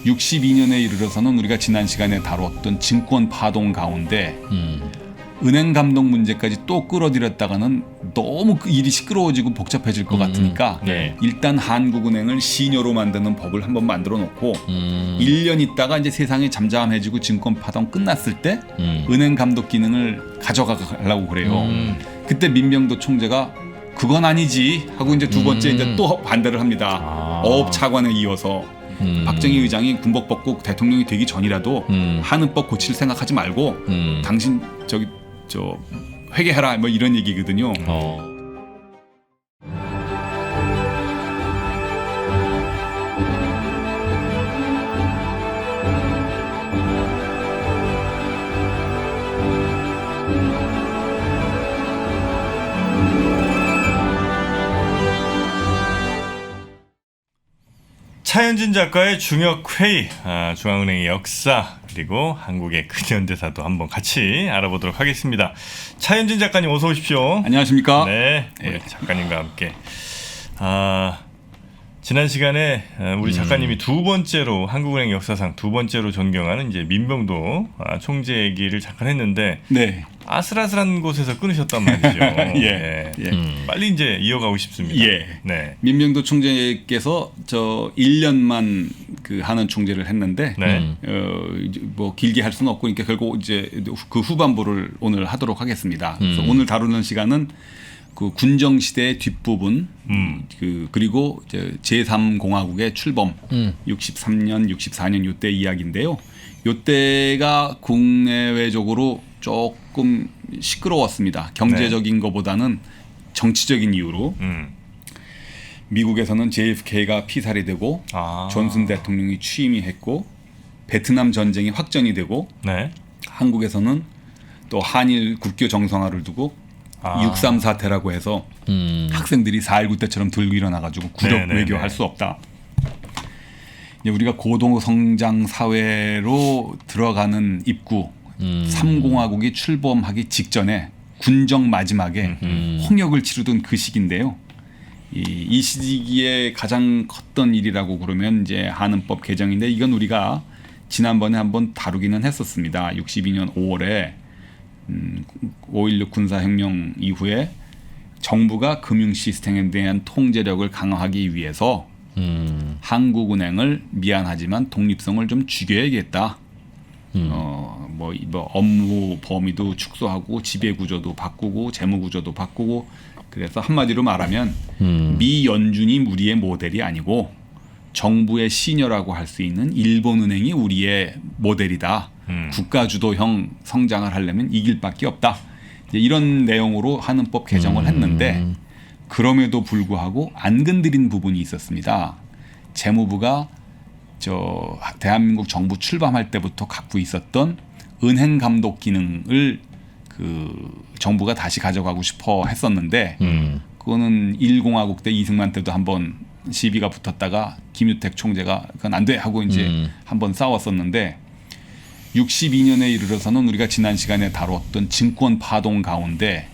62년에 이르러서는 우리가 지난 시간에 다뤘던 증권 파동 가운데 은행 감독 문제까지 또 끌어들였다가는 너무 그 일이 시끄러워지고 복잡해질 것 같으니까 네. 일단 한국은행을 시녀로 만드는 법을 한번 만들어 놓고 1년 있다가 이제 세상이 잠잠해지고 증권 파동 끝났을 때 은행 감독 기능을 가져가려고 그래요. 그때 민병도 총재가 그건 아니지 하고 이제 두 번째 이제 또 반대를 합니다. 어업 차관에 이어서 박정희 의장이 군복 벗고 대통령이 되기 전이라도 하는 법 고칠 생각하지 말고 당신 저 회개해라 뭐 이런 얘기거든요. 차현진 작가의 중역회의, 중앙은행의 역사 그리고 한국의 근현대사도 한번 같이 알아보도록 하겠습니다. 차현진 작가님 어서 오십시오. 안녕하십니까? 네, 우리 작가님과 함께. 지난 시간에 우리 작가님이 두 번째로 한국은행 역사상 두 번째로 존경하는 이제 민병도 총재 얘기를 잠깐 했는데 네. 아슬아슬한 곳에서 끊으셨단 말이죠. 예. 빨리 이제 이어가고 싶습니다. 예. 네. 민병도 총재께서 저 1년만 그 하는 총재를 했는데 네. 뭐 길게 할 수는 없고 그러니까 결국 이제 그 후반부를 오늘 하도록 하겠습니다. 그래서 오늘 다루는 시간은 그 군정 시대의 뒷부분 그리고 이제 제3공화국의 출범 63년, 64년 이때 이야기인데요. 이때가 국내외적으로 조금 시끄러웠습니다. 경제적인 것보다는 정치적인 이유로 미국에서는 JFK가 피살이 되고 존슨 대통령이 취임했고 베트남 전쟁이 확전이 되고 네. 한국에서는 또 한일 국교 정상화를 두고 6.3 사태라고 해서 학생들이 4.19 때처럼 들고 일어나가지고 구력 외교할 수 없다. 이제 우리가 고도성장 사회로 들어가는 입구 3공화국이 출범하기 직전에 군정 마지막에 홍역을 치르던 그 시기인데요. 이 시기에 가장 컸던 일이라고 그러면 이제 한은법 개정인데 이건 우리가 지난번에 한번 다루기는 했었습니다. 62년 5월에 5.16 군사혁명 이후에 정부가 금융 시스템에 대한 통제력을 강화하기 위해서 한국은행을 미안하지만 독립성을 좀 죽여야겠다. 뭐 업무 범위도 축소하고 지배 구조도 바꾸고 재무 구조도 바꾸고 그래서 한마디로 말하면 미연준이 우리의 모델이 아니고 정부의 시녀라고 할 수 있는 일본은행이 우리의 모델이다. 국가주도형 성장을 하려면 이 길밖에 없다. 이런 내용으로 한은법 개정을 했는데 그럼에도 불구하고 안 건드린 부분이 있었습니다. 재무부가 저 대한민국 정부 출범할 때부터 갖고 있었던 은행 감독 기능을 그 정부가 다시 가져가고 싶어 했었는데 그거는 1공화국 때 이승만 때도 한번 시비가 붙었다가 김유택 총재가 그건 안 돼 하고 이제 한번 싸웠었는데 62년에 이르러서는 우리가 지난 시간에 다뤘던 증권 파동 가운데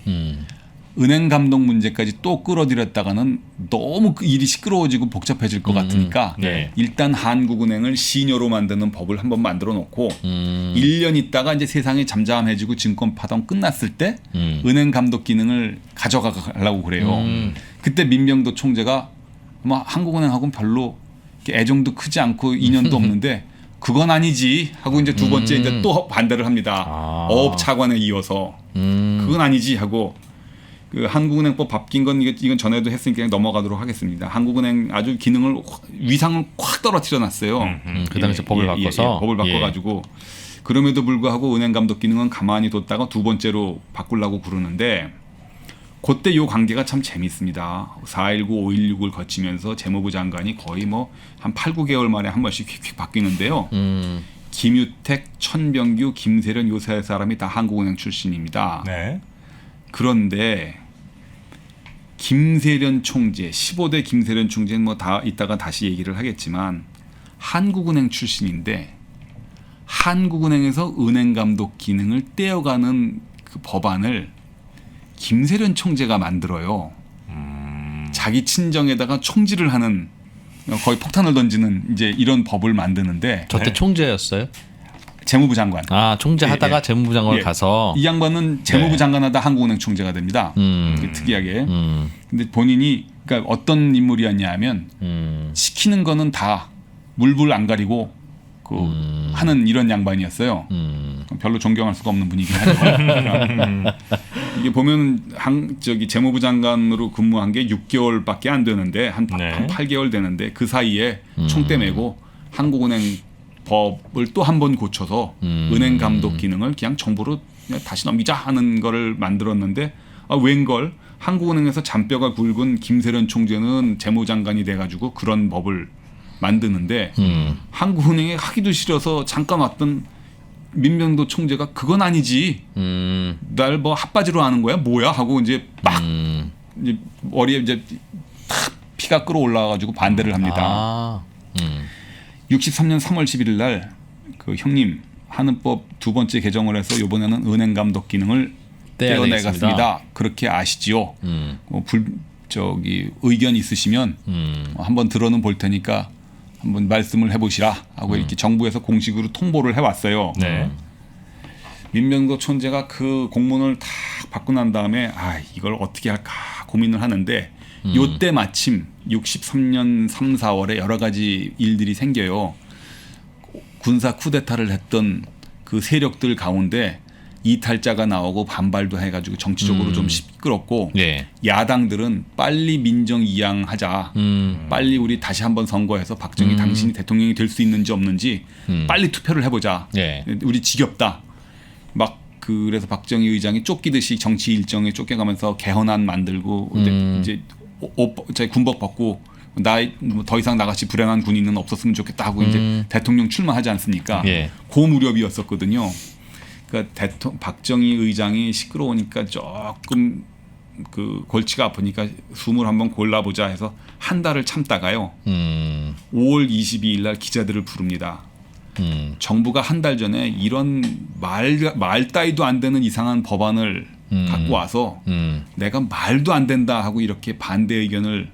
은행 감독 문제까지 또 끌어들였다가는 너무 그 일이 시끄러워지고 복잡해질 것 같으니까 일단 한국은행을 시녀로 만드는 법을 한번 만들어 놓고 1년 있다가 이제 세상이 잠잠해지고 증권 파동 끝났을 때 은행 감독 기능을 가져가려고 그래요. 그때 민병도 총재가 뭐 한국은행하고는 별로 애정도 크지 않고 인연도 없는데 그건 아니지 하고 이제 두 번째 이제 또 반대를 합니다. 어업 차관에 이어서 그건 아니지 하고 그 한국은행법 바뀐 건 이건 전에도 했으니까 그냥 넘어가도록 하겠습니다. 한국은행 아주 기능을 위상을 확 떨어뜨려 놨어요. 그 당시 법을 바꿔서 법을 바꿔가지고 그럼에도 불구하고 은행 감독 기능은 가만히 뒀다가 두 번째로 바꾸려고 그러는데 그때 요 관계가 참 재밌습니다. 4.19, 5.16을 거치면서 재무부 장관이 거의 뭐 한 8, 9개월 만에 한 번씩 휙휙 바뀌는데요. 김유택, 천병규, 김세련 요 세 사람이 다 한국은행 출신입니다. 네. 그런데 김세련 총재, 15대 김세련 총재는 뭐 다 이따가 다시 얘기를 하겠지만 한국은행 출신인데 한국은행에서 은행 감독 기능을 떼어가는 그 법안을 김세련 총재가 만들어요. 자기 친정에다가 총질을 하는 거의 폭탄을 던지는 이제 이런 법을 만드는데 저 때 총재였어요? 재무부 장관. 아 총재 하다가 예. 재무부 장관을 예. 가서 이 양반은 재무부 네. 장관하다 한국은행 총재가 됩니다. 특이하게. 근데 본인이 그러니까 어떤 인물이었냐면 시키는 거는 다 물불 안 가리고 하는 이런 양반이었어요. 별로 존경할 수가 없는 분이긴 하지만 이게 보면 재무부 장관으로 근무한 게 6개월밖에 안 되는데 한 8개월 되는데 그 사이에 총대 메고 한국은행 법을 또 한 번 고쳐서 은행 감독 기능을 그냥 정부로 그냥 다시 넘기자 하는 거를 만들었는데 웬걸 한국은행에서 잔뼈가 굵은 김세련 총재는 재무장관이 돼가지고 그런 법을 만드는데 한국은행에 하기도 싫어서 잠깐 왔던 민병도 총재가 그건 아니지. 날 뭐 핫바지로 하는 거야? 뭐야? 하고 이제 빡 이제 머리에 이제 탁 피가 끓어올라가지고 반대를 합니다. 63년 3월 11일 날 그 형님 한은법 두 번째 개정을 해서 이번에는 은행 감독 기능을 떼어내겠습니다. 그렇게 아시지요? 의견 있으시면 한번 들어는 볼 테니까 한번 말씀을 해보시라 하고 이렇게 정부에서 공식으로 통보를 해왔어요. 네. 민병도 총재가 그 공문을 탁 받고 난 다음에 이걸 어떻게 할까 고민을 하는데 요때 마침 63년 3, 4월에 여러 가지 일들이 생겨요. 군사 쿠데타를 했던 그 세력들 가운데 이탈자가 나오고 반발도 해가지고 정치적으로 좀 시끄럽고 예. 야당들은 빨리 민정 이양하자. 빨리 우리 다시 한번 선거해서 박정희 당신이 대통령이 될 수 있는지 없는지 빨리 투표를 해보자. 예. 우리 지겹다. 막 그래서 박정희 의장이 쫓기듯이 정치 일정에 쫓겨가면서 개헌안 만들고 이제 군복 벗고 더 이상 나같이 불행한 군인은 없었으면 좋겠다 하고 이제 대통령 출마하지 않습니까? 예. 그 무렵이었었거든요. 그러니까 박정희 의장이 시끄러우니까 조금 그 골치가 아프니까 숨을 한번 골라보자 해서 한 달을 참다가요. 5월 22일 날 기자들을 부릅니다. 정부가 한 달 전에 이런 말 따위도 안 되는 이상한 법안을 갖고 와서 내가 말도 안 된다 하고 이렇게 반대 의견을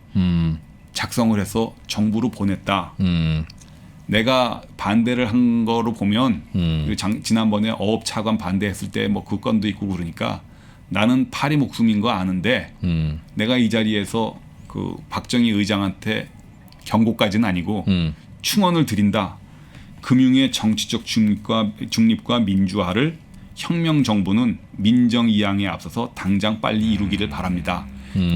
작성을 해서 정부로 보냈다. 내가 반대를 한 거로 보면 지난번에 어업 차관 반대했을 때 뭐 그 건도 있고 그러니까 나는 파리 목숨인 거 아는데 내가 이 자리에서 그 박정희 의장한테 경고까지는 아니고 충언을 드린다. 금융의 정치적 중립과 민주화를 혁명 정부는 민정 이양에 앞서서 당장 빨리 이루기를 바랍니다.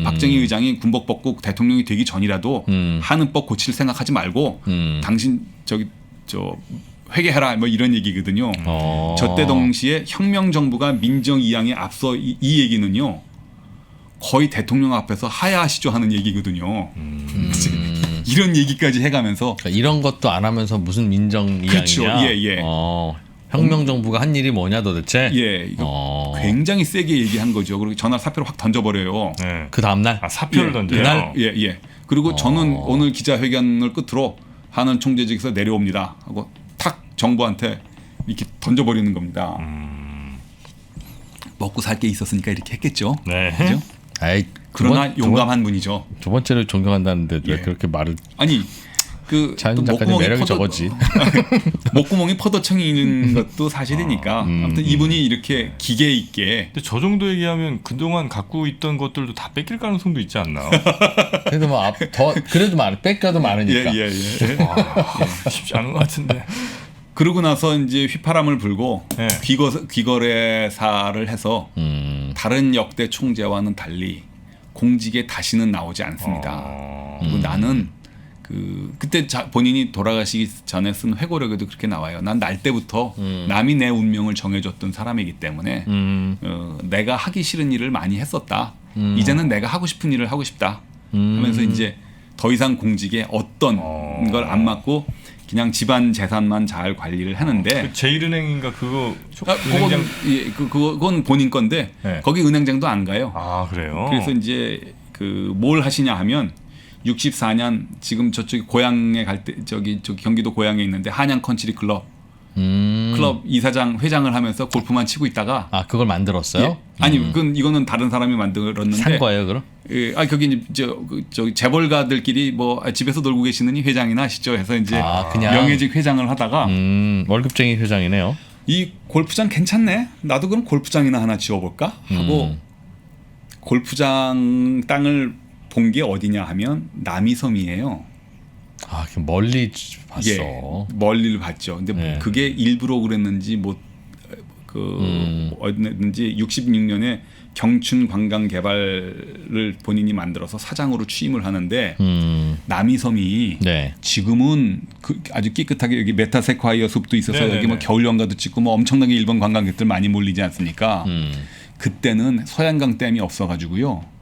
박정희 의장이 군복 벗고 대통령이 되기 전이라도 한은법 고칠 생각하지 말고 당신 회개해라 뭐 이런 얘기거든요. 저때 동시에 혁명 정부가 민정 이양에 앞서 이 얘기는요 거의 대통령 앞에서 하야하시죠 하는 얘기거든요. 이런 얘기까지 해가면서 그러니까 이런 것도 안 하면서 무슨 민정 이양이냐? 그렇죠. 예. 혁명 정부가 한 일이 뭐냐 도대체? 예, 이거 굉장히 세게 얘기한 거죠. 그리고 전화 사표를 확 던져버려요. 네. 그 다음 날? 사표를 던져요. 그날? 예. 그리고 저는 오늘 기자회견을 끝으로 한은 총재직에서 내려옵니다. 하고 탁 정부한테 이렇게 던져버리는 겁니다. 먹고 살 게 있었으니까 이렇게 했겠죠. 네. 그죠? 아이, 그러나 용감한 분이죠. 두 번째를 존경한다는데 왜 그렇게 말을? 아니 그 자연 작가님 매력이 저거지. 목구멍이 퍼더청이는 것도 사실이니까 아무튼 이분이 이렇게 기계 있게. 근데 저 정도 얘기하면 그동안 갖고 있던 것들도 다 뺏길 가능성도 있지 않나? 그래도 뭐 그래도 뺏겨도 많으니까. 예. 쉽지 않은 것 같은데. 그러고 나서 이제 휘파람을 불고 네. 귀거래사를 해서 다른 역대 총재와는 달리 공직에 다시는 나오지 않습니다. 그리고 나는 그때 본인이 돌아가시기 전에 쓴 회고록에도 그렇게 나와요. 난 날 때부터 남이 내 운명을 정해줬던 사람이기 때문에 내가 하기 싫은 일을 많이 했었다. 이제는 내가 하고 싶은 일을 하고 싶다. 하면서 이제 더 이상 공직에 어떤 걸 안 맡고 그냥 집안 재산만 잘 관리를 하는데 그 제1은행인가 그거 그건 본인 건데 네. 거기 은행장도 안 가요. 아 그래요? 그래서 이제 뭘 하시냐 하면 64년 지금 저쪽에 고향에 갈 때 저기 경기도 고향에 있는데 한양 컨트리 클럽 클럽 이사장 회장을 하면서 골프만 치고 있다가 아 그걸 만들었어요? 예. 아니 이거는 다른 사람이 만들었는데 산 거예요, 그럼? 예, 거기 이제 저 재벌가들끼리 뭐 집에서 놀고 계시느니 회장이나 하시죠 해서 이제 그냥 명예직 회장을 하다가 월급쟁이 회장이네요. 이 골프장 괜찮네. 나도 그럼 골프장이나 하나 지어볼까 하고 골프장 땅을 본 게 어디냐 하면 남이섬이에요. 아, 그 멀리 봤어. 예, 멀리를 봤죠. 근데 네. 그게 일부러 그랬는지 어딘지 66년에 경춘 관광 개발을 본인이 만들어서 사장으로 취임을 하는데 남이섬이 네. 지금은 아주 깨끗하게 여기 메타세콰이어 숲도 있어서 네네네. 여기 뭐 겨울연가도 찍고 뭐 엄청나게 일본 관광객들 많이 몰리지 않습니까? 그때는 소양강 댐이 없어가지고요.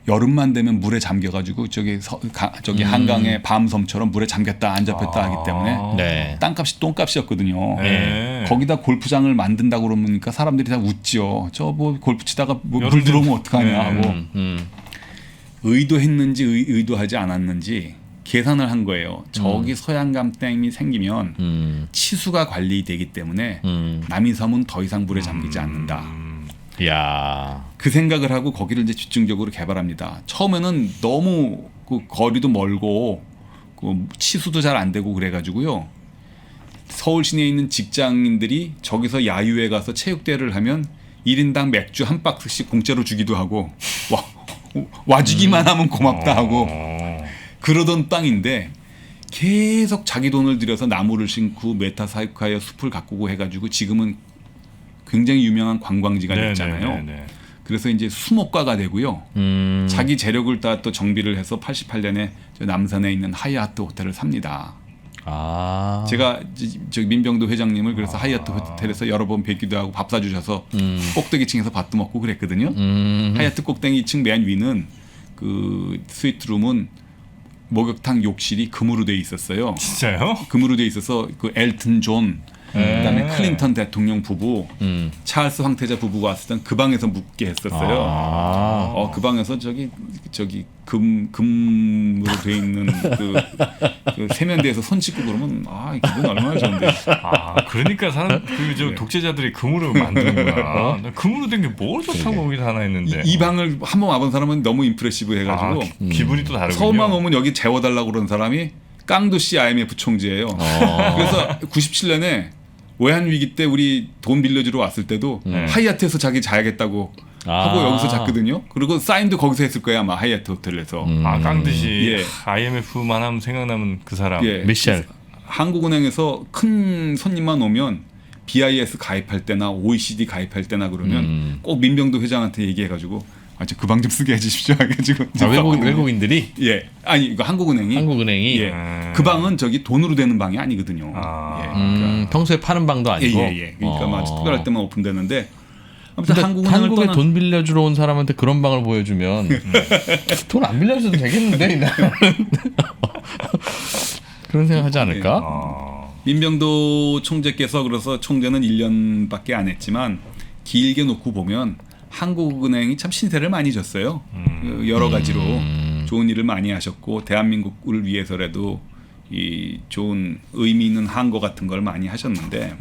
여름만 되면 물에 잠겨가지고 저기 한강의 밤섬처럼 물에 잠겼다 안 잡혔다 하기 때문에 네. 땅값이 똥값이었거든요. 네. 거기다 골프장을 만든다고 그러니까 사람들이 다 웃죠. 저 뭐 골프 치다가 물 들어오면 어떡하냐 하고 의도했는지 의도하지 않았는지 계산을 한 거예요. 저기 소양강 댐이 생기면 치수가 관리되기 때문에 남이섬은 더 이상 물에 잠기지 않는다. 야. 그 생각을 하고 거기를 이제 집중적으로 개발합니다. 처음에는 너무 그 거리도 멀고 그 치수도 잘 안 되고 그래가지고요. 서울 시내에 있는 직장인들이 저기서 야유회 가서 체육대회를 하면 1인당 맥주 한 박스씩 공짜로 주기도 하고 와주기만 하면 고맙다 하고 그러던 땅인데 계속 자기 돈을 들여서 나무를 심고 메타사이카의 숲을 가꾸고 해가지고 지금은 굉장히 유명한 관광지가 됐잖아요. 그래서 이제 수목가가 되고요. 자기 재력을 다 또 정비를 해서 88년에 저 남산에 있는 하이아트 호텔을 삽니다. 아. 제가 저 민병도 회장님을 그래서 하이아트 호텔에서 여러 번 뵙기도 하고 밥 사주셔서 꼭대기층에서 밥도 먹고 그랬거든요. 하이아트 꼭대기 2층 맨 위는 그 스위트룸은 목욕탕 욕실이 금으로 돼 있었어요. 진짜요? 금으로 돼 있어서 그 엘튼 존 그다음에 클린턴 대통령 부부, 찰스 황태자 부부가 왔을 땐 그 방에서 묵게 했었어요. 그 방에서 저기 금으로 돼 있는 그 세면대에서 손 씻고 그러면 기분 얼마나 좋은데. 그러니까 저 독재자들이 금으로 만드는구나. 나 금으로 된 게 뭘 좋다고 거기서 하나 했는데. 이 방을 한번 와본 사람은 너무 임프레시브 해가지고 기분이 또 다르군요. 서울만 오면 여기 재워달라고 그런 사람이 깡도 씨 IMF 총재예요. 그래서 97년에 외환 위기 때 우리 돈 빌려주러 왔을 때도 하이아트에서 자기 자야겠다고 하고 여기서 잤거든요. 그리고 사인도 거기서 했을 거야 아마 하이아트 호텔에서. 깡듯이 예. IMF만 하면 생각나면 그 사람. 예. 미셸. 한국은행에서 큰 손님만 오면 BIS 가입할 때나 OECD 가입할 때나 그러면 꼭 민병도 회장한테 얘기해가지고 그 방 좀 쓰게 해주십시오 해가지고 외국인들이 이거 한국은행이 한국은행이 그 방은 저기 돈으로 되는 방이 아니거든요. 그러니까 평소에 파는 방도 아니고 그러니까 막 특별할 때만 오픈되는데 아무튼 한국에 돈 빌려주러 온 사람한테 그런 방을 보여주면 돈 안 빌려줘도 되겠는데 이날 그런 생각하지 않을까? 민병도 총재께서 그래서 총재는 1년밖에 안 했지만 길게 놓고 보면 한국은행이 참 신세를 많이 졌어요. 여러 가지로 좋은 일을 많이 하셨고 대한민국을 위해서라도 이 좋은 의미 있는 한거 같은 걸 많이 하셨는데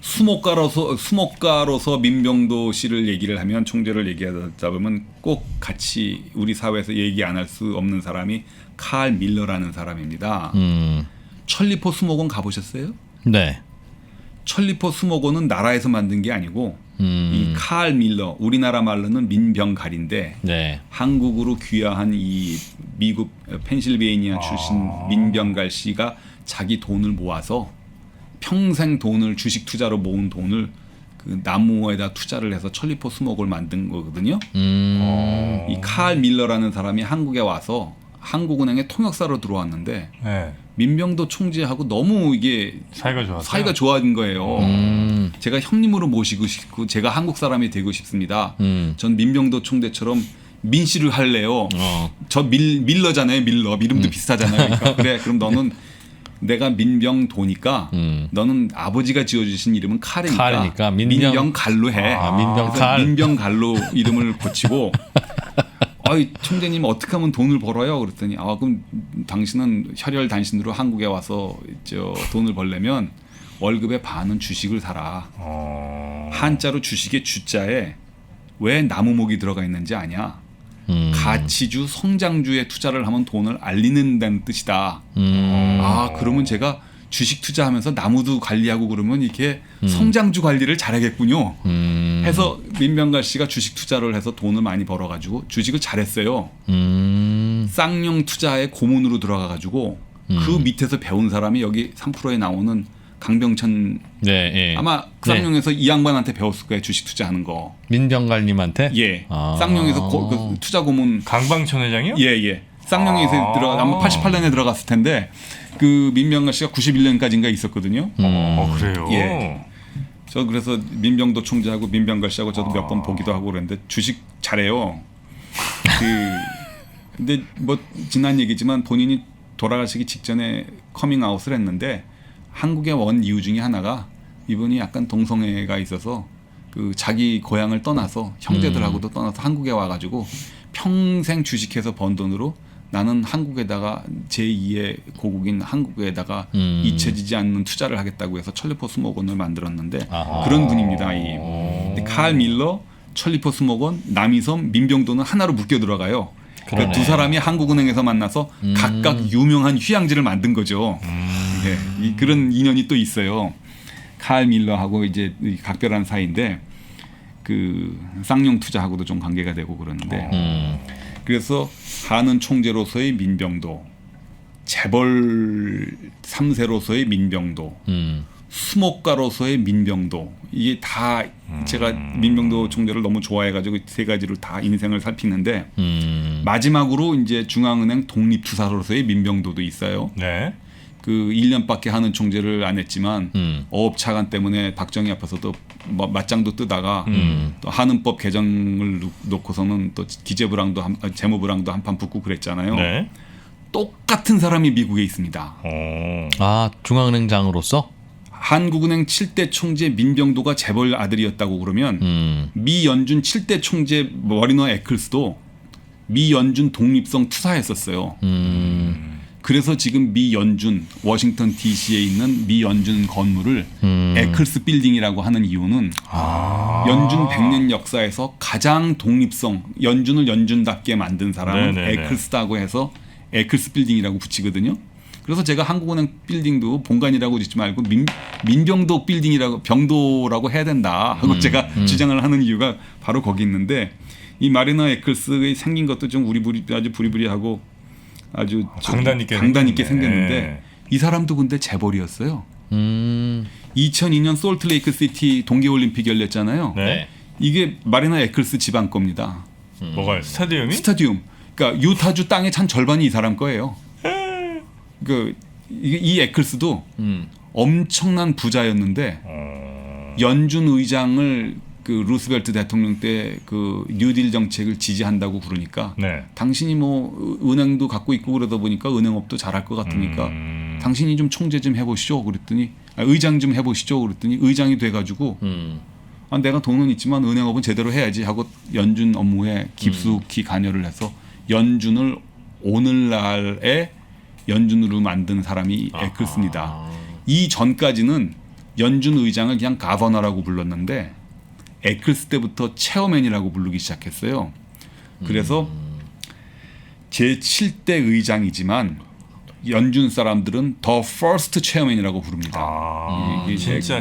수목가로서 민병도 씨를 얘기를 하면 총재를 얘기하다 보면 꼭 같이 우리 사회에서 얘기 안 할 수 없는 사람이 칼 밀러라는 사람입니다. 천리포 수목원 가보셨어요? 네. 천리포 수목원은 나라에서 만든 게 아니고 이 칼 밀러 우리나라 말로는 민병갈인데 네. 한국으로 귀화한 이 미국 펜실베이니아 출신 민병갈 씨가 자기 돈을 모아서 평생 돈을 주식 투자로 모은 돈을 그 나무에다 투자를 해서 천리포 수목을 만든 거거든요. 이 칼 밀러라는 사람이 한국에 와서 한국은행의 통역사로 들어왔는데 민병도 총재하고 너무 이게 사이가 좋아진 거예요. 제가 형님으로 모시고 싶고 제가 한국 사람이 되고 싶습니다. 전 민병도 총재처럼 민씨를 할래요. 저 밀러잖아요. 밀러. 이름도 비슷하잖아요. 그러니까 그래 그럼 너는 내가 민병도니까 너는 아버지가 지어주신 이름은 칼이니까 민병갈로 해. 민병칼. 민병갈로 이름을 고치고 총재님 어떻게 하면 돈을 벌어요? 그랬더니 그럼 당신은 혈혈단신으로 한국에 와서 돈을 벌려면 월급의 반은 주식을 사라. 한자로 주식의 주자에 왜 나무목이 들어가 있는지 아냐? 가치주, 성장주에 투자를 하면 돈을 알리는다는 뜻이다. 아, 그러면 제가 주식 투자하면서 나무도 관리하고 그러면 이렇게 성장주 관리를 잘하겠군요. 해서 민병갈 씨가 주식 투자를 해서 돈을 많이 벌어가지고 주식을 잘했어요. 쌍용 투자의 고문으로 들어가가지고 그 밑에서 배운 사람이 여기 3프로에 나오는 강병천 네, 예. 아마 쌍용에서 이 양반한테 배웠을 거예요. 주식 투자하는 거. 민병갈님한테? 예. 쌍용에서 그 투자 고문. 강방천 회장이요? 예. 쌍용에서 아마 88년에 들어갔을 텐데 그 민병갈 씨가 91년까지인가 있었거든요. 그래요? 예. 저 그래서 민병도 총재하고 민병갈 씨하고 저도 몇 번 보기도 하고 그랬는데 주식 잘해요. 근데 뭐 지난 얘기지만 본인이 돌아가시기 직전에 커밍아웃을 했는데 한국에 원 이유 중에 하나가 이분이 약간 동성애가 있어서 그 자기 고향을 떠나서 형제들하고도 떠나서 한국에 와가지고 평생 주식해서 번 돈으로 나는 한국에다가 제2의 고국인 한국에다가 잊혀지지 않는 투자를 하겠다고 해서 천리포 수목원을 만들었는데 그런 분입니다. 근데 칼 밀러, 천리포 수목원, 남이섬, 민병도는 하나로 묶여 들어가요. 그러니까 두 사람이 한국은행에서 만나서 각각 유명한 휴양지를 만든 거죠. 예, 그런 인연이 또 있어요. 칼 밀러하고 이제 각별한 사이인데 그 쌍용 투자하고도 좀 관계가 되고 그러는데 그래서 한은 총재로서의 민병도, 재벌 3세로서의 민병도, 수목가로서의 민병도 이게 다 제가 민병도 총재를 너무 좋아해가지고 세 가지를 다 인생을 살피는데 마지막으로 이제 중앙은행 독립투사로서의 민병도도 있어요. 네. 그 1년밖에 하는 총재를 안 했지만 어업차관 때문에 박정희 앞에서도 맞짱도 뜨다가 또 한은법 개정을 놓고서는 또 기재부랑도 재무부랑도 한판 붙고 그랬잖아요. 네. 똑같은 사람이 미국에 있습니다. 아, 중앙은행장으로서? 한국은행 7대 총재 민병도가 재벌 아들이었다고 그러면 미연준 7대 총재 머리너 에클스도 미연준 독립성 투사했었어요. 그래서 지금 미연준 워싱턴 DC에 있는 미연준 건물을 에클스 빌딩이라고 하는 이유는 연준 100년 역사에서 가장 독립성 연준을 연준답게 만든 사람은 에클스다고 해서 에클스 빌딩이라고 붙이거든요. 그래서 제가 한국은행 빌딩도 본관이라고 짓지 말고 민병도 빌딩이라고 병도라고 해야 된다 하고 제가 주장을 하는 이유가 바로 거기 있는데 이 마리너 에클스의 생긴 것도 좀 아주 부리부리하고 아주 강단 있게 생겼는데 이 사람도 근데 재벌이었어요. 2002년 솔트레이크 시티 동계올림픽 열렸잖아요. 네. 이게 마리너 에클스 집안 겁니다. 뭐가요? 스타디움이? 스타디움. 그러니까 유타주 땅의 한 절반이 이 사람 거예요. 그 이 에클스도 엄청난 부자였는데 연준 의장을 그 루스벨트 대통령 때 그 뉴딜 정책을 지지한다고 그러니까 당신이 뭐 은행도 갖고 있고 그러다 보니까 은행업도 잘할 것 같으니까 당신이 좀 총재 좀 해보시죠 그랬더니 의장 좀 해보시죠 그랬더니 의장이 돼가지고 내가 돈은 있지만 은행업은 제대로 해야지 하고 연준 업무에 깊숙이 관여를 해서 연준을 오늘날의 연준으로 만든 사람이 에클스입니다. 이 전까지는 연준 의장을 그냥 가버너라고 불렀는데 에클스 때부터 체어맨이라고 부르기 시작했어요. 그래서 제7대 의장이지만 연준 사람들은 더 퍼스트 체어맨이라고 부릅니다.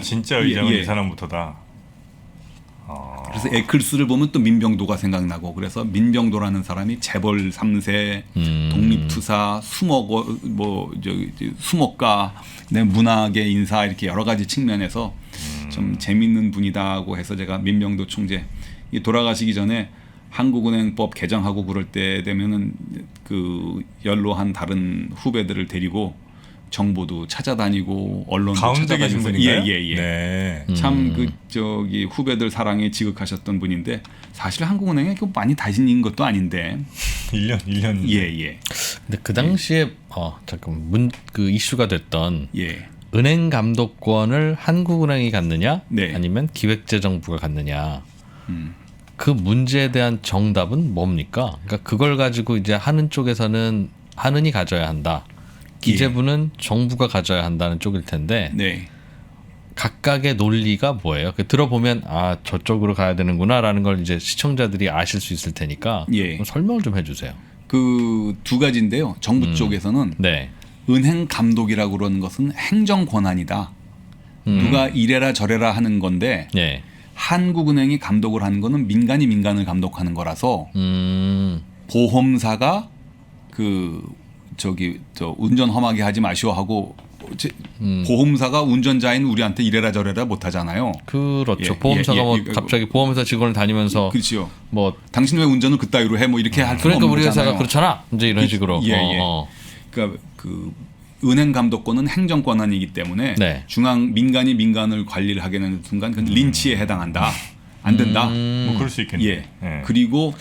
진짜 의장은 이 사람부터다. 그래서 에클스를 보면 또 민병도가 생각나고 그래서 민병도라는 사람이 재벌 3세, 독립투사, 수목가, 문학의 인사 이렇게 여러 가지 측면에서 좀 재밌는 분이다고 해서 제가 민병도 총재 돌아가시기 전에 한국은행법 개정하고 그럴 때 되면은 그 연로한 다른 후배들을 데리고 정보도 찾아다니고 언론도 가운데 계신 분인가요? 예. 네. 참 그 저기 후배들 사랑에 지극하셨던 분인데 사실 한국은행에 많이 다니는 것도 아닌데 1년. 예. 근데 그 당시에 그 이슈가 됐던 은행 감독권을 한국은행이 갖느냐 아니면 기획재정부가 갖느냐 그 문제에 대한 정답은 뭡니까? 그러니까 그걸 가지고 이제 하는 쪽에서는 한은이 가져야 한다. 기재부는 정부가 가져야 한다는 쪽일 텐데 각각의 논리가 뭐예요? 들어보면 아 저쪽으로 가야 되는구나라는 걸 이제 시청자들이 아실 수 있을 테니까 설명을 좀 해주세요. 그 두 가지인데요. 정부 쪽에서는 네. 은행 감독이라고 그러는 것은 행정 권한이다. 누가 이래라 저래라 하는 건데 네. 한국은행이 감독을 하는 거는 민간이 민간을 감독하는 거라서 보험사가 저 운전 험하게 하지 마시오 하고 보험사가 운전자인 우리한테 이래라 저래라 못 하잖아요. 그렇죠. 보험사가 갑자기 보험회사 직원을 다니면서 그렇죠. 뭐 당신 왜 운전을 그따위로 해? 뭐 이렇게 할 수가 그러니까 없는 우리 회사가 거잖아요. 그렇잖아. 이제 이런 식으로. 그러니까 그 은행 감독권은 행정 권한이기 때문에 중앙 민간이 민간을 관리를 하게 되는 순간 그건 린치에 해당한다. 안 된다. 뭐 그럴 수 있겠네요. 예. 그리고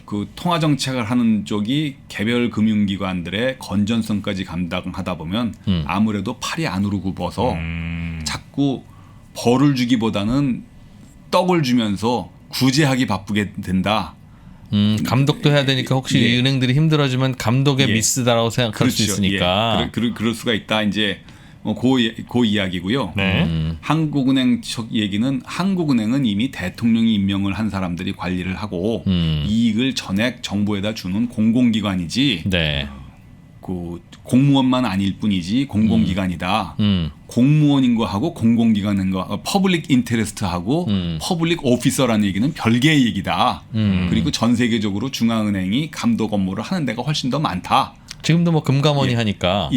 그 통화 정책을 하는 쪽이 개별 금융기관들의 건전성까지 감당하다 보면 아무래도 팔이 안으로 굽어서 자꾸 벌을 주기보다는 떡을 주면서 구제하기 바쁘게 된다. 감독도 해야 되니까 혹시 은행들이 힘들어지면 감독의 미스다라고 생각할 수 있으니까. 그럴 수가 있다. 이제 그 이야기고요. 한국은행 쪽 얘기는 한국은행은 이미 대통령이 임명을 한 사람들이 관리를 하고 이익을 전액 정부에다 주는 공공기관이지 그 공무원만 아닐 뿐이지 공공기관이다. 공무원인 거하고 공공기관인 거 퍼블릭 인터레스트하고 퍼블릭 오피서라는 얘기는 별개의 얘기다. 그리고 전 세계적으로 중앙은행이 감독 업무를 하는 데가 훨씬 더 많다. 지금도 뭐 금감원이 하니까.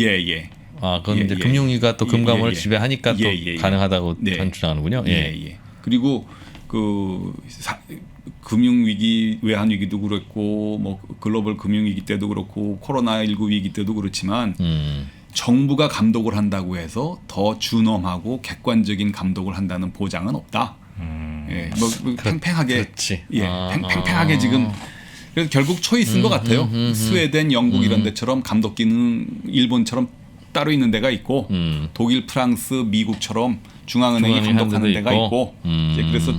아, 그건 이제 금융위가 또 금감원을 지배하니까 또 가능하다고 주장하는군요. 그리고 금융위기, 외환위기도 그렇고 뭐 글로벌 금융위기 때도 그렇고 코로나19 위기 때도 그렇지만 정부가 감독을 한다고 해서 더 준엄하고 객관적인 감독을 한다는 보장은 없다. 뭐 팽팽하게 팽팽하게 지금 그래서 결국 초이스인 것 같아요. 스웨덴, 영국 이런 데처럼 감독 기능 일본처럼 따로 있는 데가 있고 독일, 프랑스, 미국처럼 중앙은행이 감독하는 데가 있고 이제 그래서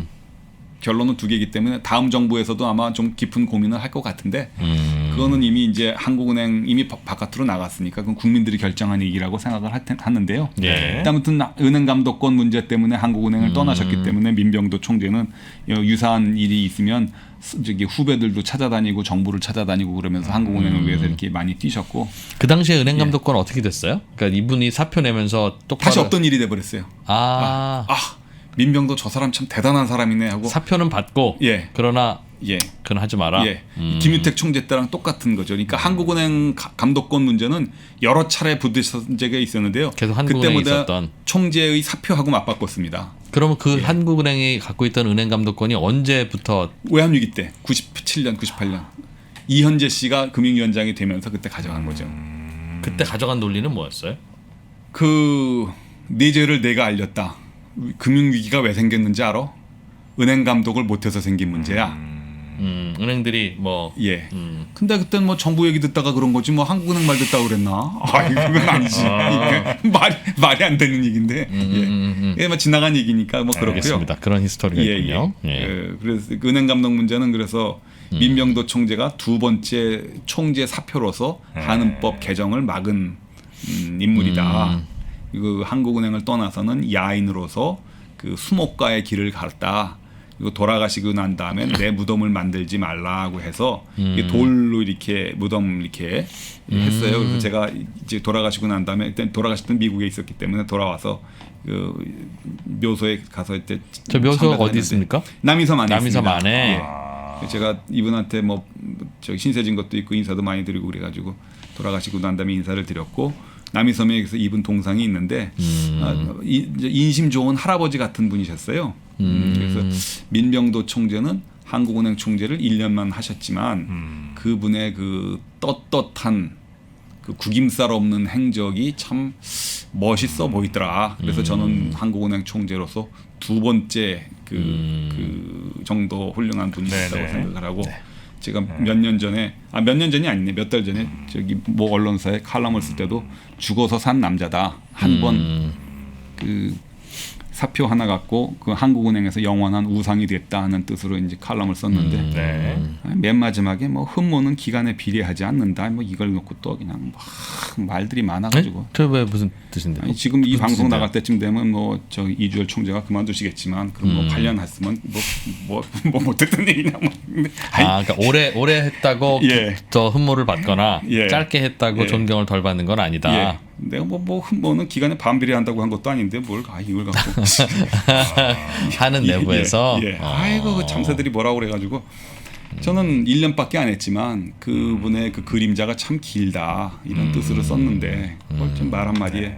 결론은 두 개이기 때문에 다음 정부에서도 아마 좀 깊은 고민을 할 것 같은데 그거는 이미 이제 한국은행 이미 바깥으로 나갔으니까 그건 국민들이 결정한 얘기라고 생각을 하는데요. 아무튼 은행 감독권 문제 때문에 한국은행을 떠나셨기 때문에 민병도 총재는 유사한 일이 있으면 저기 후배들도 찾아다니고 정부를 찾아다니고 그러면서 한국은행을 위해서 이렇게 많이 뛰셨고 그 당시에 은행 감독권 어떻게 됐어요? 그러니까 이분이 사표 내면서 똑바로 다시 없던 일이 돼버렸어요. 민병도 저 사람 참 대단한 사람이네 하고 사표는 받고 그러나 그건 하지 마라. 김유택 총재 때랑 똑같은 거죠. 그러니까 한국은행 감독권 문제는 여러 차례 부딪힌 적이 있었는데요. 계속 한국은행이 있었던 총재의 사표하고 맞바꿨습니다. 그러면 그 한국은행이 갖고 있던 은행 감독권이 언제부터? 외환위기 때 97년, 98년 이현재 씨가 금융위원장이 되면서 그때 가져간 거죠. 그때 가져간 논리는 뭐였어요? 네 죄를 내가 알렸다. 금융위기가 왜 생겼는지 알아? 은행 감독을 못해서 생긴 문제야. 은행들이 뭐 근데 그때는 뭐 정부 얘기 듣다가 그런 거지 뭐 한국은행 말 듣다가 그랬나? 그건 아니지. 말이 안 되는 얘기인데 뭐 지나간 얘기니까 뭐 그렇고요. 알겠습니다. 그런 히스토리가 있군요. 그래서 은행 감독 문제는 그래서 민병도 총재가 두 번째 총재 사표로서 한은법 개정을 막은 인물이다. 그 한국은행을 떠나서는 야인으로서 그 수목가의 길을 갔다. 그리고 돌아가시고 난 다음에 내 무덤을 만들지 말라고 해서 돌로 이렇게 무덤 이렇게 했어요. 그래서 제가 이제 돌아가시고 난 다음에 일단 돌아가셨던 미국에 있었기 때문에 돌아와서 그 묘소에 가서 이때 저 묘소가 어디 있습니까? 남이섬 안에 남이섬 있습니다. 안에. 제가 이분한테 뭐 저 신세진 것도 있고 인사도 많이 드리고 그래가지고 돌아가시고 난 다음에 인사를 드렸고. 남이섬에서 이분 동상이 있는데 인심 좋은 할아버지 같은 분이셨어요. 그래서 민병도 총재는 한국은행 총재를 1년만 하셨지만 그분의 그 떳떳한 그 구김살 없는 행적이 참 멋있어 보이더라. 그래서 저는 한국은행 총재로서 두 번째 그 정도 훌륭한 분이었다고 생각을 하고 제가 몇 년 전에 몇 년 전이 아니네 몇 달 전에 저기 뭐 언론사에 칼럼을 쓸 때도 죽어서 산 남자다 한 번 그 사표 하나 갖고 그 한국은행에서 영원한 우상이 됐다 하는 뜻으로 이제 칼럼을 썼는데 네. 맨 마지막에 뭐 흠모는 기간에 비례하지 않는다. 뭐 이걸 놓고 또 그냥 막 말들이 많아가지고. 저 왜 무슨 뜻인데? 아니, 지금 이 방송 뜻인데요? 나갈 때쯤 되면 뭐 저 이주열 총재가 그만두시겠지만 그럼 뭐 8년 했으면 뭐 못했던 얘기냐 뭐. 그러니까 오래 했다고 예. 더 흠모를 받거나 예. 짧게 했다고 예. 존경을 덜 받는 건 아니다. 예. 내가 뭐 흠모는 기간에 반비례한다고 한 것도 아닌데 뭘 이걸 갖고 하는 내부에서 예. 아이고 그 참새들이 뭐라고 그래가지고 저는 1년밖에 안 했지만 그분의 그 그림자가 참 길다 이런 뜻으로 썼는데 그걸 좀 말 한마디에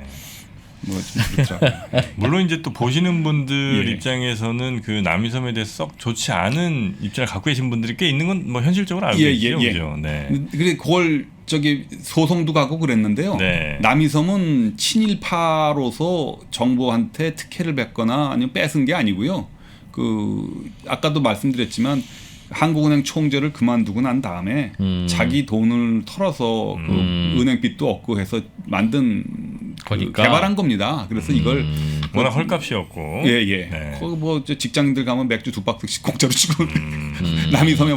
뭐 좀 그렇더라고요. 물론 이제 또 보시는 분들 예. 입장에서는 그 남이섬에 대해서 썩 좋지 않은 입장을 갖고 계신 분들이 꽤 있는 건 뭐 현실적으로 알고 예, 계시죠. 예, 예. 그죠? 네. 그래 그걸 저기 소송도 가고 그랬는데요. 네. 남이섬은 친일파로서 정부한테 특혜를 뱉거나 아니면 뺏은 게 아니고요. 그 아까도 말씀드렸지만 한국은행 총재를 그만두고 난 다음에 자기 돈을 털어서 그 은행빚도 없고 해서 만든 거니까. 개발한 겁니다. 그래서 이걸 워낙 헐값이었고. 예예. 네. 거기 뭐 직장인들 가면 맥주 2박스씩 공짜로 주고 남이섬에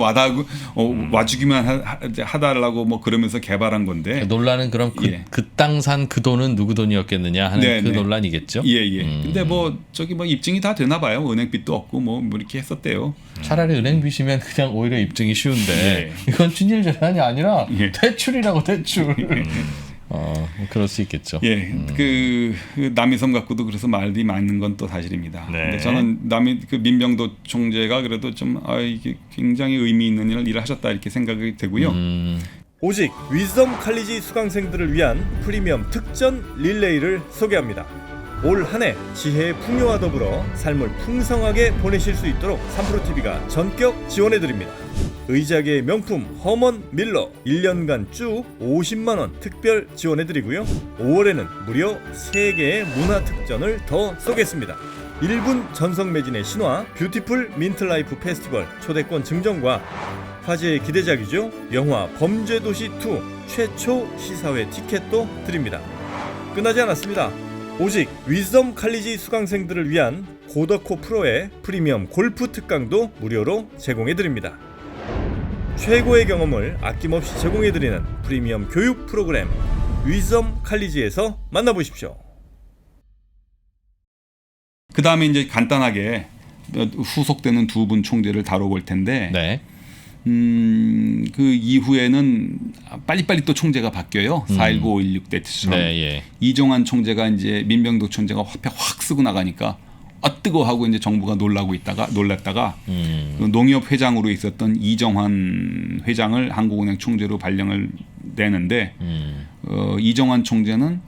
와주기만 하달라고 뭐 그러면서 개발한 건데. 논란은 그럼 그 땅 산 그 돈은 누구 돈이었겠느냐 하는 네, 그 네. 논란이겠죠. 예예. 근데 뭐 저기 뭐 입증이 다 되나 봐요. 은행빚도 없고 뭐 이렇게 했었대요. 차라리 은행 빚이면 그냥 오히려 입증이 쉬운데 이건 친일 재산이 아니라 대출이라고 대출. 그럴 수 있겠죠. 예, 그 남이섬 갖고도 그래서 말이 맞는 건 또 사실입니다. 네. 근데 저는 그 민병도 총재가 그래도 좀 이게 굉장히 의미 있는 일을 하셨다 이렇게 생각이 되고요. 오직 위즈덤 칼리지 수강생들을 위한 프리미엄 특전 릴레이를 소개합니다. 올 한 해 지혜의 풍요와 더불어 삶을 풍성하게 보내실 수 있도록 3프로TV가 전격 지원해드립니다. 의자계의 명품 허먼 밀러 1년간 쭉 50만 원 특별 지원해드리고요. 5월에는 무려 3개의 문화 특전을 더 쏘겠습니다. 1분 전성 매진의 신화 뷰티풀 민트라이프 페스티벌 초대권 증정과 화제의 기대작이죠. 영화 범죄도시2 최초 시사회 티켓도 드립니다. 끝나지 않았습니다. 오직 위즈덤 칼리지 수강생들을 위한 고더코 프로의 프리미엄 골프 특강도 무료로 제공해드립니다. 최고의 경험을 아낌없이 제공해드리는 프리미엄 교육 프로그램 위즈덤 칼리지에서 만나보십시오. 그 다음에 이제 간단하게 후속되는 두 분 총재를 다뤄볼 텐데, 네. 그 이후에는 빨리빨리 또 총재가 바뀌어요. 4.19, 5.16 때처럼. 네, 예. 이종환 총재가 이제 민병도 총재가 화폐 확 쓰고 나가니까 뜨거 하고 이제 정부가 놀랐다가 그 농협 회장으로 있었던 이정환 회장을 한국은행 총재로 발령을 내는데 이정환 총재는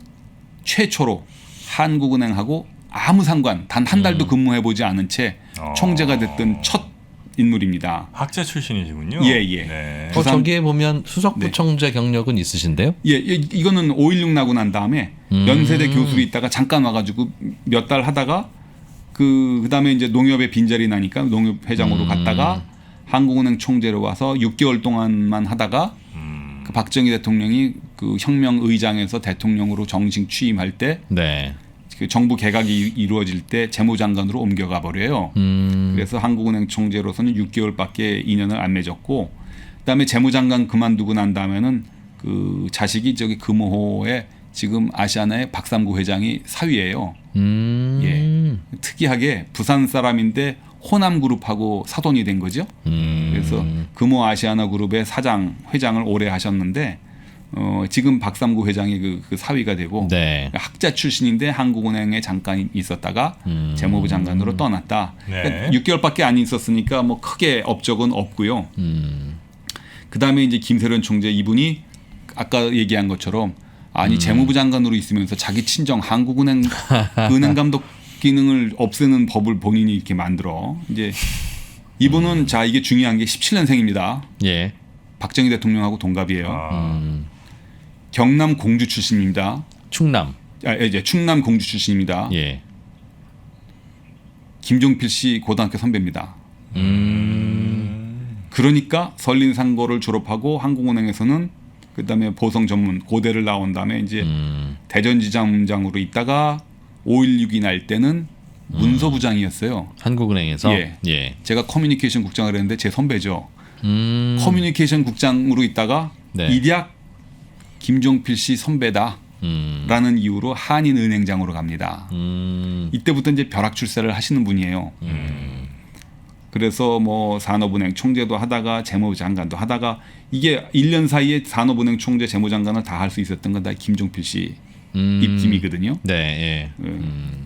최초로 한국은행하고 아무 상관 단 한 달도 근무해보지 않은 채 총재가 됐던 첫 인물입니다. 학자 출신이시군요. 예예. 네. 저기에 보면 수석부총재 경력은 있으신데요? 예, 이거는 5.16 나고 난 다음에 연세대 교수로 있다가 잠깐 와가지고 몇 달 하다가 그다음에 이제 농협에 빈자리 나니까 농협 회장으로 갔다가 한국은행 총재로 와서 6개월 동안만 하다가 그 박정희 대통령이 그 혁명 의장에서 대통령으로 정식 취임할 때 네. 그 정부 개각이 이루어질 때 재무장관으로 옮겨가 버려요. 그래서 한국은행 총재로서는 6개월밖에 인연을 안 맺었고, 그다음에 재무장관 그만두고 난 다음에는 그 자식이 저기 금호호에 지금 아시아나의 박삼구 회장이 사위예요. 예. 특이하게 부산 사람인데 호남그룹하고 사돈이 된 거죠. 그래서 금호 아시아나 그룹의 회장을 오래 하셨는데 지금 박삼구 회장이 그 사위가 되고 네. 학자 출신인데 한국은행에 잠깐 있었다가 재무부 장관으로 떠났다. 네. 그러니까 6개월밖에 안 있었으니까 뭐 크게 업적은 없고요. 그다음에 이제 김세련 총재 이분이 아까 얘기한 것처럼 재무부 장관으로 있으면서 자기 친정 한국은행 은행 감독 기능을 없애는 법을 본인이 이렇게 만들어. 이제 이분은 자 이게 중요한 게 17년생입니다. 예. 박정희 대통령하고 동갑이에요. 경남 공주 출신입니다. 충남. 이제 충남 공주 출신입니다. 예. 김종필 씨 고등학교 선배입니다. 그러니까 설린상고를 졸업하고 한국은행에서는 그다음에 보성 전문 고대를 나온 다음에 이제 대전지점장으로 있다가 5.16이 날 때는 문서부장이었어요. 한국은행에서. 예. 제가 커뮤니케이션 국장을 했는데 제 선배죠. 커뮤니케이션 국장으로 있다가 네. 이 대학 김종필 씨 선배다. 라는 이유로 한인은행장으로 갑니다. 이때부터 이제 벼락출세를 하시는 분이에요. 그래서 뭐 산업은행 총재도 하다가 재무장관도 하다가 이게 1년 사이에 산업은행 총재 재무장관을 다 할 수 있었던 건 다 김종필 씨 입김이거든요. 네. 예.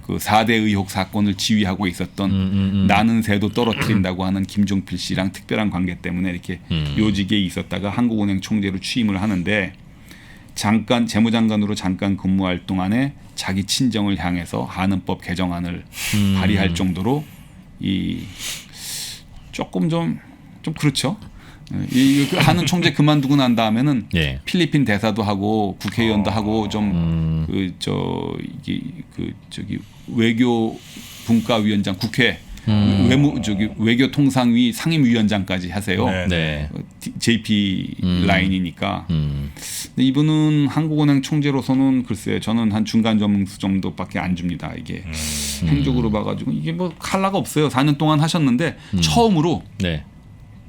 그 4대 의혹 사건을 지휘하고 있었던 나는 새도 떨어뜨린다고 하는 김종필 씨랑 특별한 관계 때문에 이렇게 요직에 있었다가 한국은행 총재로 취임을 하는데 잠깐 재무장관으로 잠깐 근무할 동안에 자기 친정을 향해서 한은법 개정안을 발의할 정도로 이 조금 좀 그렇죠. 이 한은 총재 그만두고 난 다음에는 예. 필리핀 대사도 하고 국회의원도 하고 좀 외교 분과위원장 국회 외교통상위 상임위원장까지 하세요. 네. JP 라인이니까. 근데 이분은 한국은행 총재로서는 글쎄 저는 한 중간 점수 정도밖에 안 줍니다. 이게 행적으로 봐가지고 이게 뭐 칼라가 없어요. 4년 동안 하셨는데 처음으로 네.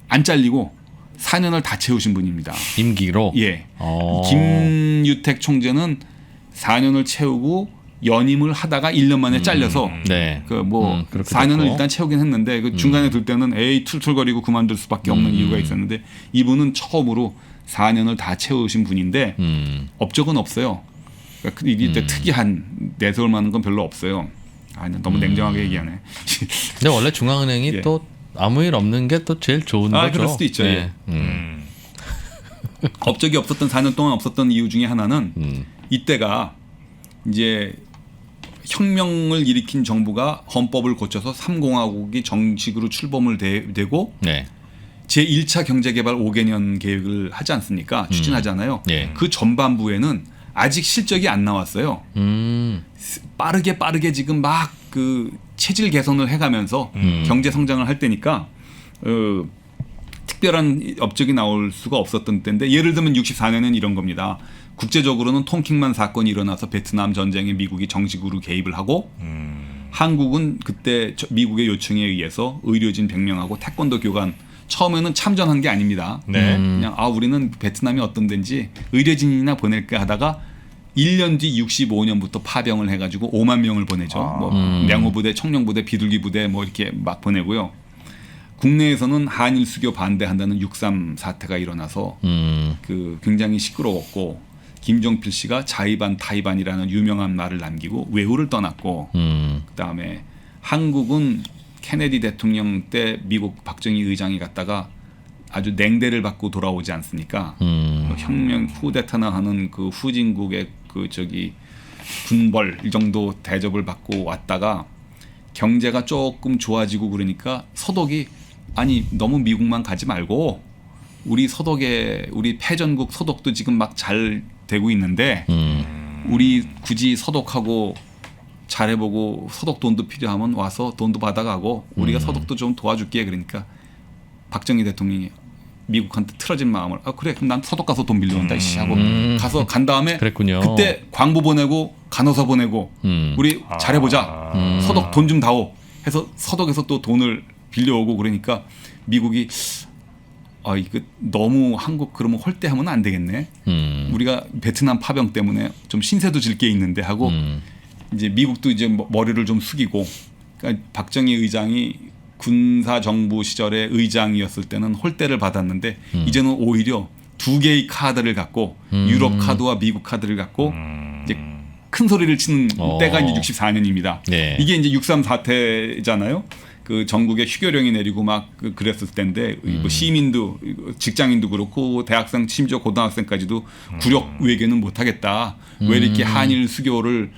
안 잘리고 4년을 다 채우신 분입니다. 임기로. 예. 김유택 총재는 4년을 채우고 연임을 하다가 1년 만에 잘려서 네. 그 뭐 4년을 일단 채우긴 했는데 그 중간에 들 때는 툴툴거리고 그만둘 수밖에 없는 이유가 있었는데 이분은 처음으로 4년을 다 채우신 분인데 업적은 없어요. 그러니까 이게 특이한 내세울 만한 건 별로 없어요. 너무 냉정하게 얘기하네. 근데 원래 중앙은행이 예. 또 아무 일 없는 게 또 제일 좋은 거죠. 그럴 수도 있죠. 네. 업적이 없었던 4년 동안 없었던 이유 중에 하나는 이때가 이제 혁명을 일으킨 정부가 헌법을 고쳐서 3공화국이 정식으로 출범을 되고 네. 제1차 경제개발 5개년 계획을 하지 않습니까? 추진하잖아요. 네. 그 전반부에는 아직 실적이 안 나왔어요. 빠르게 지금 막 그 체질 개선을 해가면서 경제 성장을 할 때니까 특별한 업적이 나올 수가 없었던 때인데 예를 들면 64년은 이런 겁니다. 국제적으로는 통킹만 사건이 일어나서 베트남 전쟁에 미국이 정식으로 개입을 하고 한국은 그때 미국의 요청에 의해서 의료진 100명하고 태권도 교관 처음에는 참전한 게 아닙니다. 네. 그냥 우리는 베트남이 어떤 데인지 의료진이나 보낼까 하다가 1년 뒤 65년부터 파병을 해가지고 5만 명을 보내죠. 뭐 명호부대, 청룡부대, 비둘기부대 뭐 이렇게 막 보내고요. 국내에서는 한일 수교 반대한다는 6.3 사태가 일어나서 그 굉장히 시끄러웠고 김종필 씨가 자의반 타의반이라는 유명한 말을 남기고 외우를 떠났고 그다음에 한국은 케네디 대통령 때 미국 박정희 의장이 갔다가 아주 냉대를 받고 돌아오지 않습니까? 혁명 쿠데타나 하는 그 후진국의 그 군벌 이 정도 대접을 받고 왔다가 경제가 조금 좋아지고 그러니까 서독이 아니 너무 미국만 가지 말고 우리 패전국 서독도 지금 막 잘 되고 있는데 우리 굳이 서독하고 잘해보고 서독 돈도 필요하면 와서 돈도 받아가고 우리가 서독도 좀 도와줄게. 그러니까 박정희 대통령이 미국한테 틀어진 마음을 그래 그럼 난 서독 가서 돈 빌려온다 하고 가서 간 다음에 그랬군요. 그때 광부 보내고 간호사 보내고 우리 잘해보자. 서독 돈 좀 다오 해서 서독에서 또 돈을 빌려오고 그러니까 미국이 이거 너무 한국 그러면 홀대하면 안 되겠네. 우리가 베트남 파병 때문에 좀 신세도 질 게 있는데 하고 이제 미국도 이제 머리를 좀 숙이고 그러니까 박정희 의장이 군사 정부 시절에 의장이었을 때는 홀대를 받았는데 이제는 오히려 두 개의 카드를 갖고 유럽 카드와 미국 카드를 갖고 이제 큰 소리를 치는 때가 이제 64년입니다. 네. 이게 이제 6.3 사태잖아요. 그 전국에 휴교령이 내리고 막 그랬을 때인데 뭐 시민도 직장인도 그렇고 대학생 심지어 고등학생까지도 굴욕 외교는 못하겠다. 왜 이렇게 한일 수교를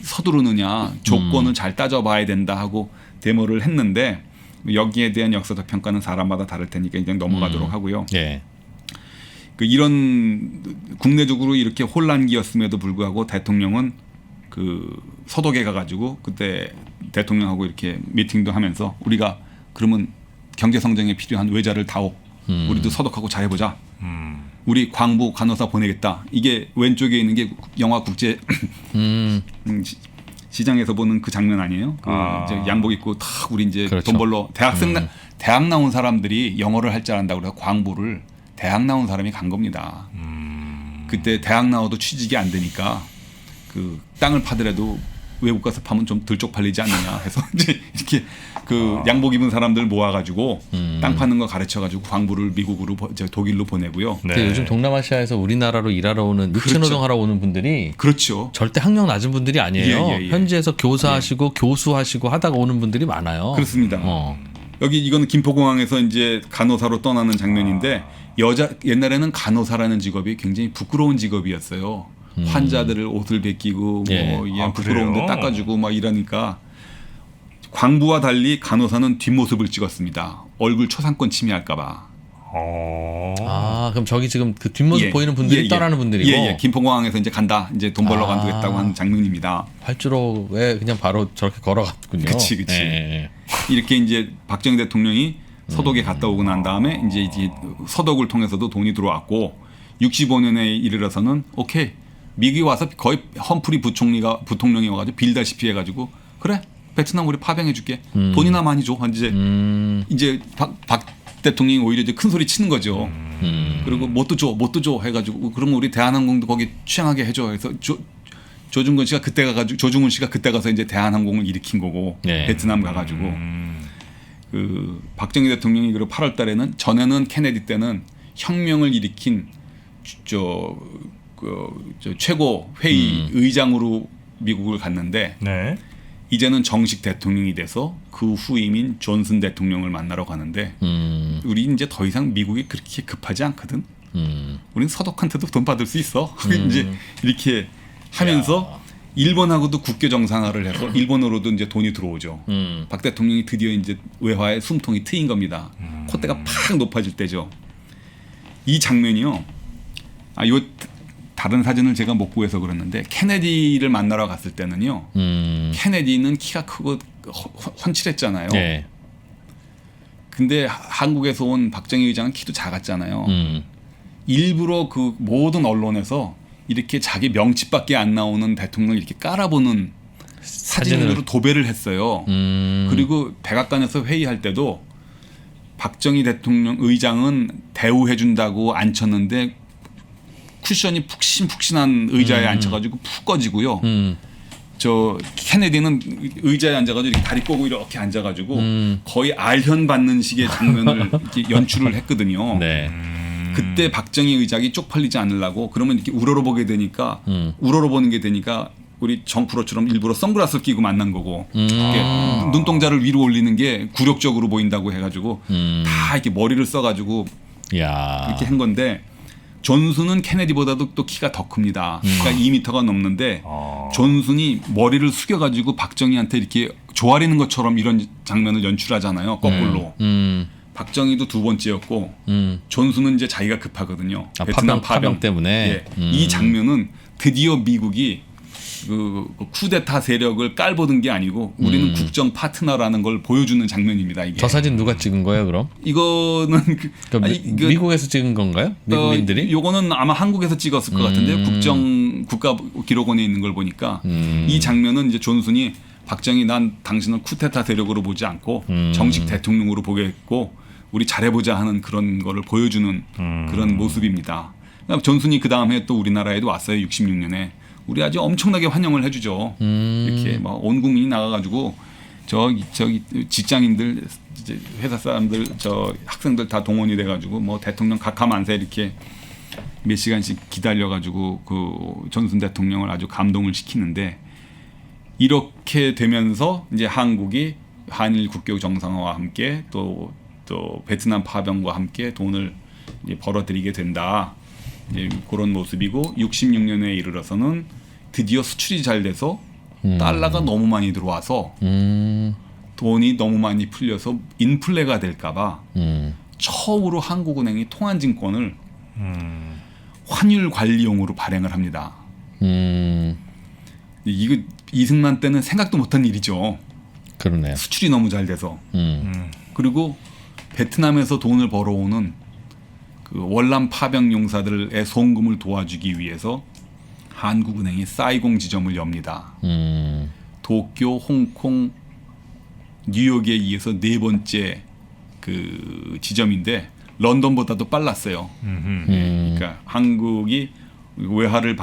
서두르느냐. 조건을 잘 따져봐야 된다 하고 데모를 했는데 여기에 대한 역사적 평가는 사람마다 다를 테니까 이제 넘어가도록 하고요. 예. 그 이런 국내적으로 이렇게 혼란기였음에도 불구하고 대통령은 그 서독에 가가지고 그때 대통령하고 이렇게 미팅도 하면서 우리가 그러면 경제 성장에 필요한 외자를 다오. 우리도 서독하고 잘해보자. 우리 광부 간호사 보내겠다. 이게 왼쪽에 있는 게 영화 국제 시장에서 보는 그 장면 아니에요? 그 이제 양복 입고 탁 우리 이제 그렇죠. 돈 벌러 대학 나온 사람들이 영어를 할 줄 안다고 그래서 광부를 대학 나온 사람이 간 겁니다. 그때 대학 나와도 취직이 안 되니까 그 땅을 파더라도 외국 가서 파면 좀 덜 쪽팔리지 않느냐 해서 이제 이렇게 그 양복 입은 사람들 모아가지고 땅 파는 거 가르쳐가지고 광부를 미국으로 독일로 보내고요. 네. 요즘 동남아시아에서 우리나라로 일하러 오는 육체노동 하러 오는 분들이 그렇죠. 절대 학력 낮은 분들이 아니에요. 예. 현지에서 교사하시고 교수하시고 하다가 오는 분들이 많아요. 그렇습니다. 여기 이거는 김포공항에서 이제 간호사로 떠나는 장면인데 옛날에는 간호사라는 직업이 굉장히 부끄러운 직업이었어요. 환자들을 옷을 벗기고 뭐 부끄러운 데 닦아주고 막 이러니까 광부와 달리 간호사는 뒷모습을 찍었습니다. 얼굴 초상권 침해할까 봐. 그럼 저기 지금 그 뒷모습 보이는 분들이 떠나는 분들이고 김포공항에서 이제 간다. 이제 돈 벌러 간다고 하는 장면입니다. 활주로에 그냥 바로 저렇게 걸어갔군요. 그렇지. 이렇게 이제 박정희 대통령이 서독에 갔다 오고 난 다음에 이제 서독을 통해서도 돈이 들어왔고 65년에 이르러서는 오케이. 미국이 와서 거의 험프리 부통령이 와가지고 빌다시피 해가지고 그래 베트남 우리 파병해줄게 돈이나 많이 줘 이제 박 대통령이 오히려 이제 큰 소리 치는 거죠. 그리고 뭣도 줘 해가지고 그러면 우리 대한항공도 거기 취항하게 해줘 해서 조중훈 씨가 그때 가서 이제 대한항공을 일으킨 거고 베트남 가가지고 그 박정희 대통령이 그리고 8월달에는 전에는 케네디 때는 혁명을 일으킨 저 최고 회의 의장으로 미국을 갔는데 이제는 정식 대통령이 돼서 그 후임인 존슨 대통령을 만나러 가는데 우리 이제 더 이상 미국이 그렇게 급하지 않거든. 우리는 서독한테도 돈 받을 수 있어. 이제 이렇게 하면서 일본하고도 국교 정상화를 해서 일본으로도 이제 돈이 들어오죠. 박 대통령이 드디어 이제 외화의 숨통이 트인 겁니다. 콧대가 팍 높아질 때죠. 이 장면이요. 요 다른 사진을 제가 못 구해서 그랬는데 케네디를 만나러 갔을 때는요. 케네디는 키가 크고 훤칠했잖아요. 근데 한국에서 온 박정희 의장은 키도 작았잖아요. 일부러 그 모든 언론에서 이렇게 자기 명치밖에 안 나오는 대통령을 이렇게 깔아보는 사진으로 도배를 했어요. 그리고 백악관에서 회의할 때도 박정희 대통령 의장은 대우해준다고 앉혔는데 쿠션이 푹신푹신한 의자에 앉혀가지고 푹 꺼지고요. 저 케네디는 의자에 앉아가지고 이렇게 다리 꼬고 이렇게 앉아가지고 거의 알현 받는 식의 장면을 이렇게 연출을 했거든요. 그때 박정희 의장이 쪽팔리지 않으려고 그러면 이렇게 우러러보게 되니까 우러러보는 게 되니까 우리 정프로처럼 일부러 선글라스를 끼고 만난 거고 이렇게 눈동자를 위로 올리는 게 굴욕적으로 보인다고 해가지고 다 이렇게 머리를 써가지고 이렇게 한 건데 존슨은 케네디보다도 또 키가 더 큽니다. 그러니까 2m가 넘는데 존슨이 머리를 숙여가지고 박정희한테 이렇게 조아리는 것처럼 이런 장면을 연출하잖아요. 거꾸로. 박정희도 두 번째였고 존슨은 이제 자기가 급하거든요. 베트남 파병 때문에. 이 장면은 드디어 미국이 그 쿠데타 세력을 깔보는 게 아니고 우리는 국정 파트너라는 걸 보여주는 장면입니다. 이게. 저 사진 누가 찍은 거예요, 그럼? 이거는 미국에서 찍은 건가요? 미국인들이? 요거는 아마 한국에서 찍었을 것 같은데 국가기록원에 있는 걸 보니까 이 장면은 이제 존슨이 박정희 난 당신을 쿠데타 세력으로 보지 않고 정식 대통령으로 보겠고 우리 잘해보자 하는 그런 거를 보여주는 그런 모습입니다. 그러니까 존슨이 그 다음에 또 우리나라에도 왔어요. 66년에. 우리 아주 엄청나게 환영을 해주죠. 이렇게 막 온 국민이 나가가지고 저기 직장인들, 이제 회사 사람들, 저 학생들 다 동원이 돼가지고 뭐 대통령 각하만세 이렇게 몇 시간씩 기다려가지고 그 존슨 대통령을 아주 감동을 시키는데 이렇게 되면서 이제 한국이 한일 국교 정상화와 함께 또 베트남 파병과 함께 돈을 이제 벌어들이게 된다. 이제 그런 모습이고 66년에 이르러서는 드디어 수출이 잘 돼서 달러가 너무 많이 들어와서 돈이 너무 많이 풀려서 인플레가 될까봐 처음으로 한국은행이 통한증권을 환율 관리용으로 발행을 합니다. 이거 이승만 때는 생각도 못한 일이죠. 그러네요. 수출이 너무 잘 돼서. 그리고 베트남에서 돈을 벌어오는 그 월남 파병 용사들의 송금을 도와주기 위해서 한국은행이 사이공 지점을 엽니다. 도쿄, 홍콩, 뉴욕에 이어서 네 번째 그 지점인데 런던보다도 빨랐어요. 그러니까 한국이 외화를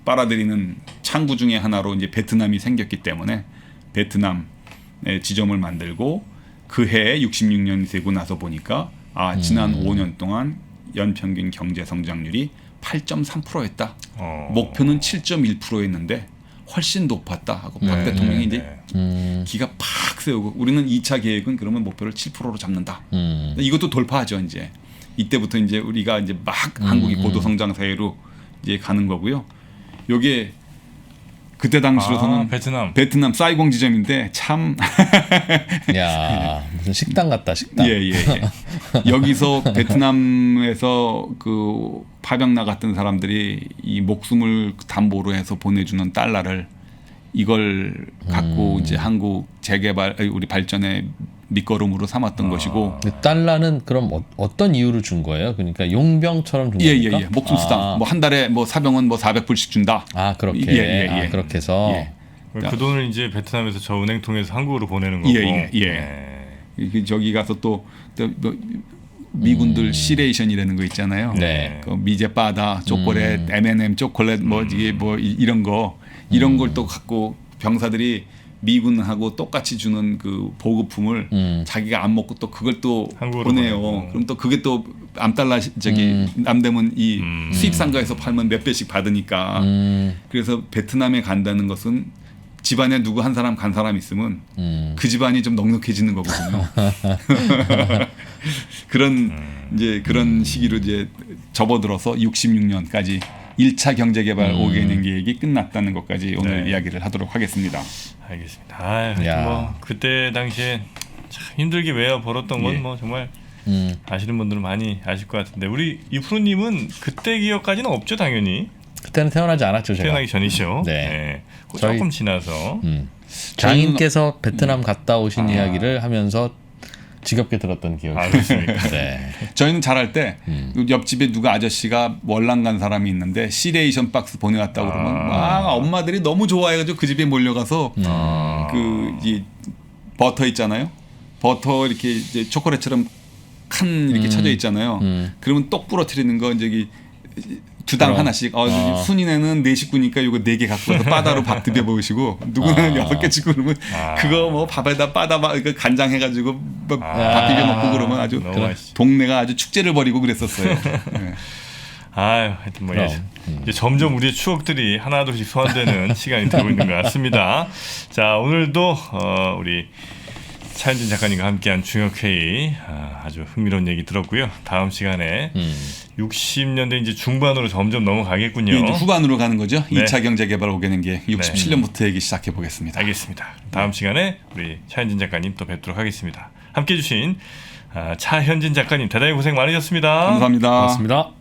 빨아들이는 창구 중에 하나로 이제 베트남이 생겼기 때문에 베트남의 지점을 만들고 그 해에 66년이 되고 나서 보니까 지난 5년 동안 연평균 경제 성장률이 8.3%였다. 목표는 7.1%였는데 훨씬 높았다 하고 박 대통령이 이제 기가 팍 세우고 우리는 2차 계획은 그러면 목표를 7%로 잡는다. 이것도 돌파하죠. 이제 이때부터 이제 우리가 이제 막 한국이 고도 성장 사회로 이제 가는 거고요. 요게 그때 당시로서는 베트남 사이공 지점인데 참 야 무슨 식당 같다 식당. 예. 여기서 베트남에서 그 파병 나갔던 사람들이 이 목숨을 담보로 해서 보내주는 달러를 이걸 갖고 이제 한국 재개발 우리 발전의 밑거름으로 삼았던 것이고. 달러는 그럼 어떤 이유로 준 거예요? 그러니까 용병처럼 준 겁니까? 예. 목숨 수당. 뭐 한 달에 뭐 사병은 뭐 400불씩 준다. 그렇게. 예. 그렇게 해서. 그 돈을 이제 베트남에서 저 은행 통해서 한국으로 보내는 거고. 저기 가서 또 미군들 시레이션이라는 거 있잖아요. 네. 그 미제 바다, 초콜릿, M&M 초콜릿 이게 이런 걸 또 갖고 병사들이 미군하고 똑같이 주는 그 보급품을 자기가 안 먹고 또 그걸 또 보내요. 그럼 또 그게 또 암달러 남대문 이 수입 상가에서 팔면 몇 배씩 받으니까. 그래서 베트남에 간다는 것은 집안에 누구 한 사람 간 사람 있으면 그 집안이 좀 넉넉해지는 거거든요. 그런 시기로 이제 접어들어서 66년까지 1차 경제개발 5개년 계획이 끝났다는 것까지 오늘 이야기를 하도록 하겠습니다. 알겠습니다. 뭐 그때 당시에 참 힘들게 외화 벌었던 건 뭐 정말 아시는 분들은 많이 아실 것 같은데 우리 이프로님은 그때 기억까지는 없죠, 당연히. 그때는 태어나지 않았죠, 제가. 태어나기 전이죠. 네. 조금 지나서. 장인께서 베트남 갔다 오신 이야기를 하면서 지겹게 들었던 기억이. 그렇습니까? 네. 저희는 잘할 때 옆집에 누가 아저씨가 월남 간 사람이 있는데 시레이션 박스 보내왔다고 그러면 엄마들이 너무 좋아해가지고 그 집에 몰려가서 이 버터 있잖아요. 버터 이렇게 이제 초콜릿처럼 칸 이렇게 쳐져 있잖아요. 그러면 똑 부러뜨리는 거 저기 두당 하나씩. 순이네는 4식구니까 이거 4개 갖고 와서 바다로 밥 비벼 먹으시고 누구는 6개 찍고 그러면 그거 뭐 밥에다 간장 해가지고 밥 비벼 먹고 그러면 아주 동네가 아주 축제를 벌이고 그랬었어요. 네. 하여튼 뭐 이제 점점 우리의 추억들이 하나둘씩 소환되는 시간이 되고 있는 것 같습니다. 자, 오늘도 우리 차현진 작가님과 함께한 중역회의 아주 흥미로운 얘기 들었고요. 다음 시간에 60년대 이제 중반으로 점점 넘어가겠군요. 이제 후반으로 가는 거죠. 2차 경제개발 5개년 계획 67년부터 얘기 시작해 보겠습니다. 알겠습니다. 다음 시간에 우리 차현진 작가님 또 뵙도록 하겠습니다. 함께해 주신 차현진 작가님 대단히 고생 많으셨습니다. 감사합니다. 고맙습니다.